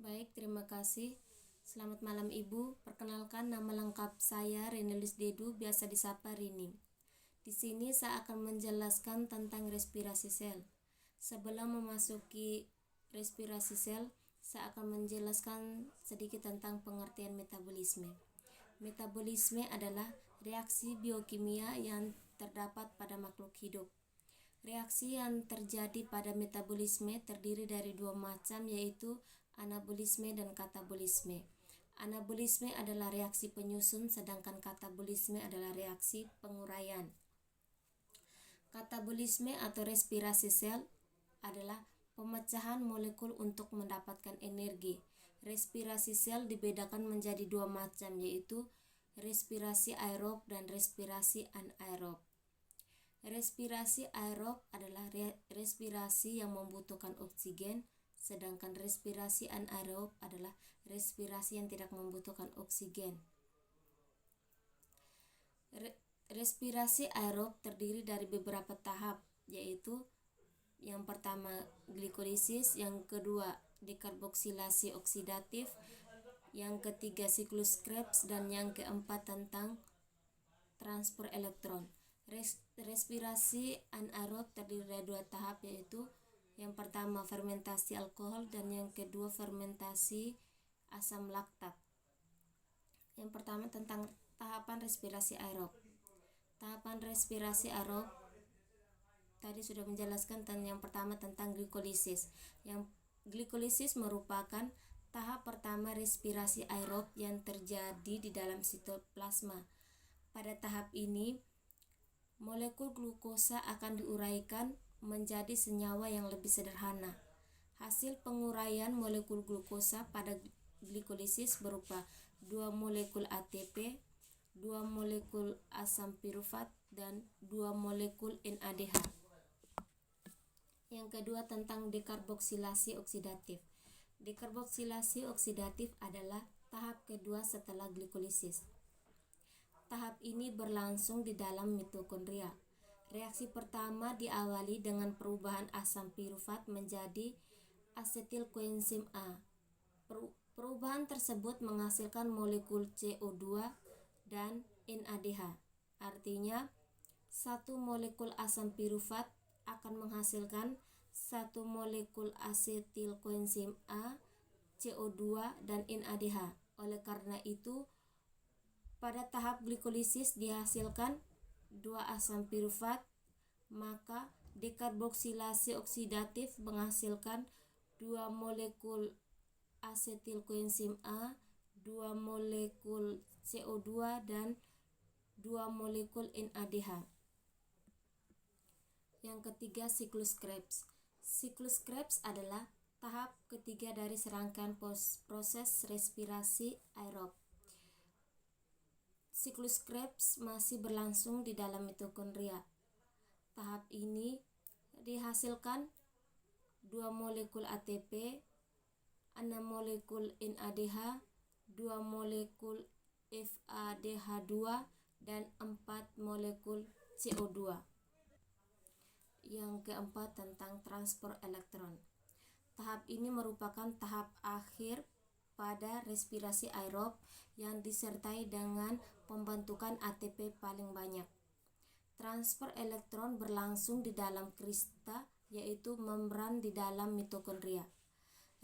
Baik, terima kasih. Selamat malam Ibu. Perkenalkan, nama lengkap saya Renelis Dedu, biasa disapa Rini. Di sini saya akan menjelaskan tentang respirasi sel. Sebelum memasuki respirasi sel, saya akan menjelaskan sedikit tentang pengertian metabolisme. Metabolisme adalah reaksi biokimia yang terdapat pada makhluk hidup. Reaksi yang terjadi pada metabolisme terdiri dari dua macam, yaitu anabolisme dan katabolisme. Anabolisme adalah reaksi penyusun, sedangkan katabolisme adalah reaksi penguraian. Katabolisme atau respirasi sel adalah pemecahan molekul untuk mendapatkan energi. Respirasi sel dibedakan menjadi dua macam, yaitu respirasi aerob dan respirasi anaerob. Respirasi aerob adalah respirasi yang membutuhkan oksigen, sedangkan respirasi anaerob adalah respirasi yang tidak membutuhkan oksigen. Respirasi aerob terdiri dari beberapa tahap, yaitu yang pertama glikolisis, yang kedua dekarboksilasi oksidatif, yang ketiga siklus Krebs, dan yang keempat tentang transfer elektron. Respirasi anaerob terdiri dari dua tahap, yaitu yang pertama fermentasi alkohol dan yang kedua fermentasi asam laktat. Yang pertama tentang tahapan respirasi aerob. Tahapan respirasi aerob tadi sudah menjelaskan tentang yang pertama tentang glikolisis. Yang glikolisis merupakan tahap pertama respirasi aerob yang terjadi di dalam sitoplasma. Pada tahap ini, molekul glukosa akan diuraikan menjadi senyawa yang lebih sederhana. Hasil penguraian molekul glukosa pada glikolisis berupa 2 molekul ATP, 2 molekul asam pirufat, dan 2 molekul NADH. Yang kedua tentang dekarboksilasi oksidatif. Dekarboksilasi oksidatif adalah tahap kedua setelah glikolisis. Tahap ini berlangsung di dalam mitokondria. Reaksi pertama diawali dengan perubahan asam pirufat menjadi asetil koenzim A. Perubahan tersebut menghasilkan molekul CO2 dan NADH. Artinya, satu molekul asam pirufat akan menghasilkan satu molekul asetil koenzim A, CO2, dan NADH. Oleh karena itu, pada tahap glikolisis dihasilkan 2 asam pirufat, maka dekarboksilasi oksidatif menghasilkan 2 molekul asetil koenzim A, 2 molekul CO2, dan 2 molekul NADH. Yang ketiga siklus Krebs. Siklus Krebs adalah tahap ketiga dari serangkaian proses respirasi aerob. Siklus Krebs masih berlangsung di dalam mitokondria. Tahap ini dihasilkan 2 molekul ATP, 6 molekul NADH, 2 molekul FADH2, dan 4 molekul CO2. Yang keempat tentang transfer elektron. Tahap ini merupakan tahap akhir pada respirasi aerob yang disertai dengan pembentukan ATP paling banyak. Transfer elektron berlangsung di dalam krista, yaitu membran di dalam mitokondria.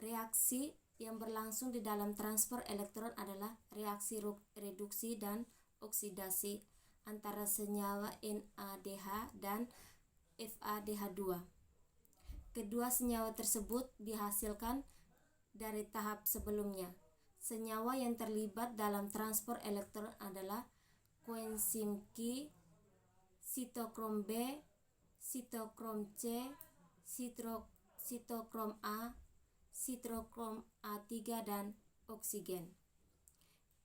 Reaksi yang berlangsung di dalam transfer elektron adalah reaksi reduksi dan oksidasi antara senyawa NADH dan FADH2. Kedua senyawa tersebut dihasilkan dari tahap sebelumnya. Senyawa yang terlibat dalam transfer elektron adalah koenzim Q, sitokrom B, sitokrom C, sitokrom A, sitokrom A3, dan oksigen.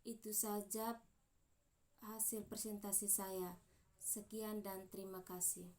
Itu saja hasil presentasi saya. Sekian dan terima kasih.